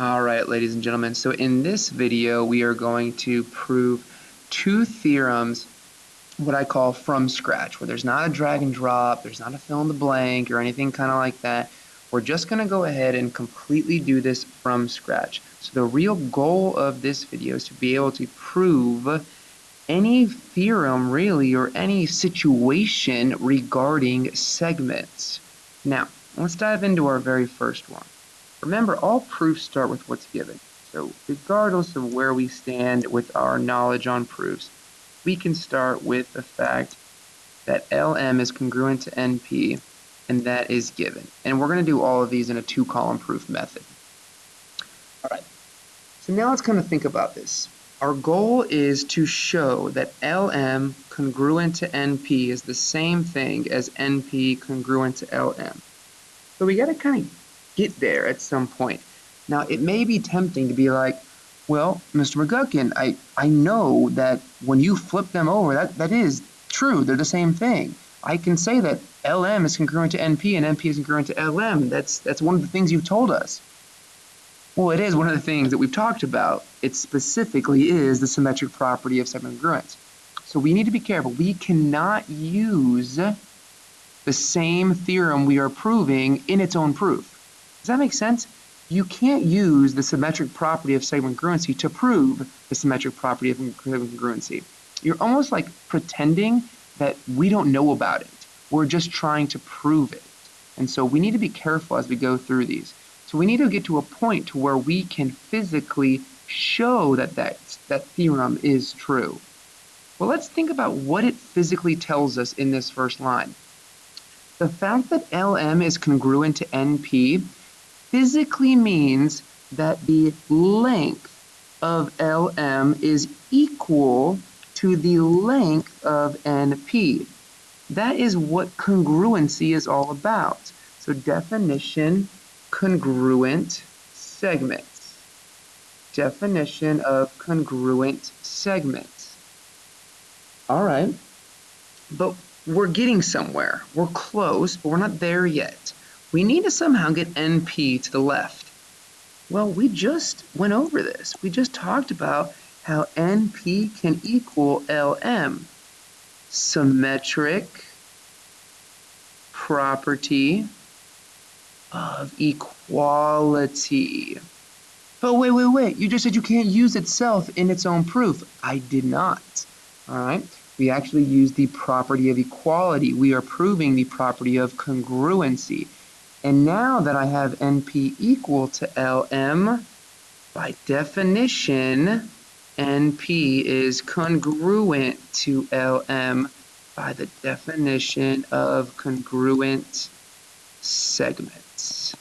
All right, ladies and gentlemen, so in this video we are going to prove two theorems, what I call from scratch, where there's not a drag and drop, there's not a fill in the blank or anything kind of like that. We're just going to go ahead and completely do this from scratch. So the real goal of this video is to be able to prove any theorem really or any situation regarding segments. Now, let's dive into our very first one. Remember, all proofs start with what's given. So regardless of where we stand with our knowledge on proofs, we can start with the fact that LM is congruent to NP, and that is given. And we're going to do all of these in a two-column proof method. All right, so now let's kind of think about this. Our goal is to show that LM congruent to NP is the same thing as NP congruent to LM. So we got to kind of get there at some point. Now, it may be tempting to be like, well, Mr. McGuckin, I know that when you flip them over, that is true. They're the same thing. I can say that LM is congruent to NP and NP is congruent to LM. That's one of the things you've told us. Well, it is one of the things that we've talked about. It specifically is the symmetric property of segment congruence. So we need to be careful. We cannot use the same theorem we are proving in its own proof. Does that make sense? You can't use the symmetric property of segment congruency to prove the symmetric property of segment congruency. You're almost like pretending that we don't know about it. We're just trying to prove it. And so we need to be careful as we go through these. So we need to get to a point to where we can physically show that that theorem is true. Well, let's think about what it physically tells us in this first line. The fact that LM is congruent to NP physically means that the length of LM is equal to the length of NP. That is what congruency is all about. So definition, congruent segments. Definition of congruent segments. All right, but we're getting somewhere. We're close, but we're not there yet. We need to somehow get NP to the left. Well, we just went over this. We just talked about how NP can equal LM. Symmetric property of equality. But wait. You just said you can't use itself in its own proof. I did not. All right. We actually use the property of equality. We are proving the property of congruency. And now that I have NP equal to LM, by definition, NP is congruent to LM by the definition of congruent segments.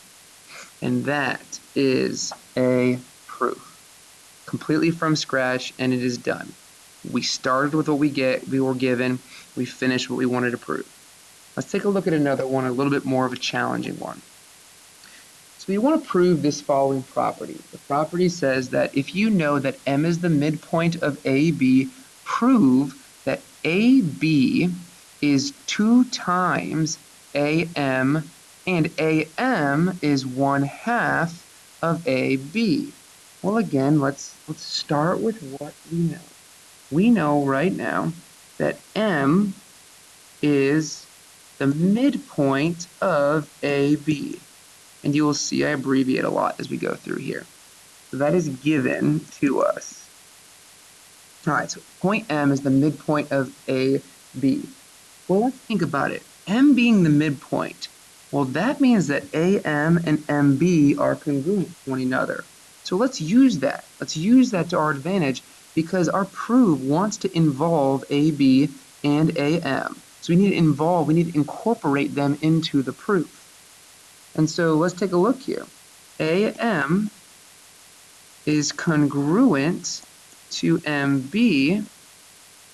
And that is a proof. Completely from scratch, and it is done. We started with what we were given. We finished what we wanted to prove. Let's take a look at another one, a little bit more of a challenging one. So we want to prove this following property. The property says that if you know that M is the midpoint of AB, prove that AB is 2 times AM and AM is 1/2 of AB. Well, again, let's start with what we know. We know right now that M is the midpoint of AB. And you will see I abbreviate a lot as we go through here. So that is given to us. All right, so point M is the midpoint of AB. Well, let's think about it. M being the midpoint, well, that means that AM and MB are congruent to one another. So let's use that. Let's use that to our advantage because our proof wants to involve AB and AM. So we need to incorporate them into the proof. And so let's take a look here. AM is congruent to MB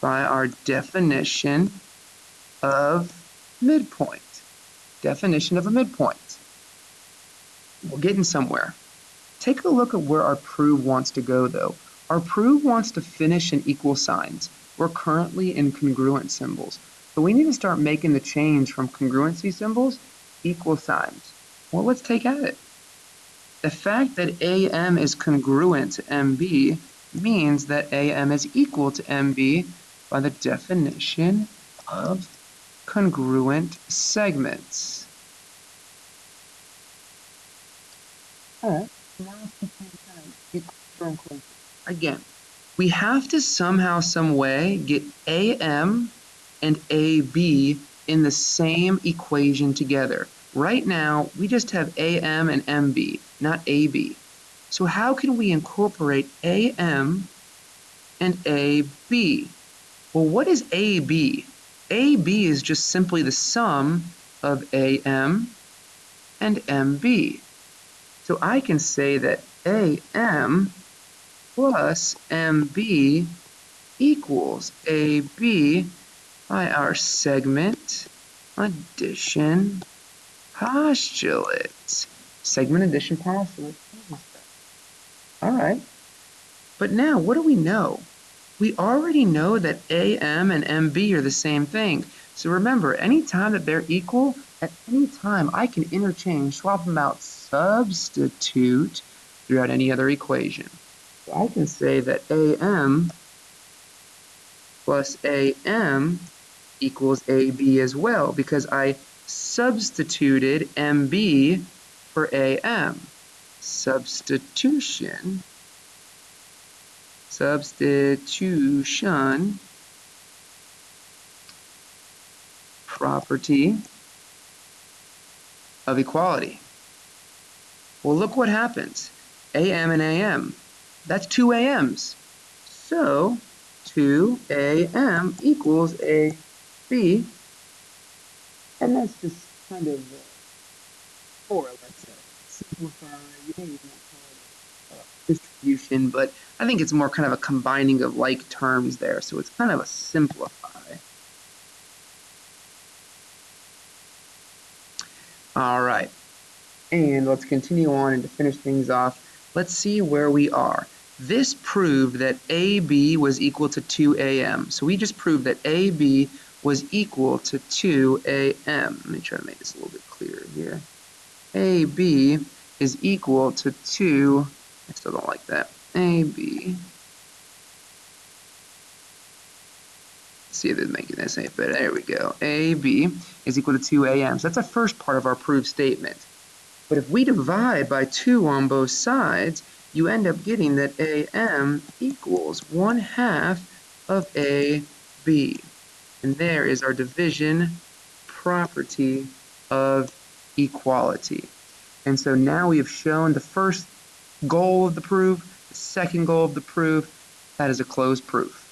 by our definition of midpoint. Definition of a midpoint. We're getting somewhere. Take a look at where our proof wants to go, though. Our proof wants to finish in equal signs. We're currently in congruent symbols. So we need to start making the change from congruency symbols, equal signs. Well, let's take at it. The fact that AM is congruent to MB means that AM is equal to MB by the definition of congruent segments. All right, now we can kind of get closer and closer. Again, we have to somehow, some way get AM and AB in the same equation together. Right now, we just have AM and MB, not AB. So how can we incorporate AM and AB? Well, what is AB? AB is just simply the sum of AM and MB. So I can say that AM plus MB equals AB by our segment addition postulate. Segment addition postulate. All right. But now, what do we know? We already know that AM and MB are the same thing. So remember, anytime that they're equal, at any time I can interchange, swap them out, substitute throughout any other equation. So I can say that AM plus AM equals AB as well, because I substituted MB for AM. Substitution property of equality. Well, look what happens. AM and AM, that's two AMs. So 2AM equals AB, and that's just kind of more or less simplify. You may even call it distribution, but I think it's more kind of a combining of like terms there. So it's kind of a simplify. All right, and let's continue on, and to finish things off, let's see where we are. This proved that AB was equal to 2AM. So we just proved that AB was equal to 2AM. Let me try to make this a little bit clearer here. AB is equal to 2, I still don't like that, AB, let's see if it's making this any better, there we go, AB is equal to 2AM. So that's the first part of our proved statement. But if we divide by 2 on both sides, you end up getting that AM equals 1/2 of AB. And there is our division property of equality. And so now we have shown the first goal of the proof, the second goal of the proof. That is a closed proof.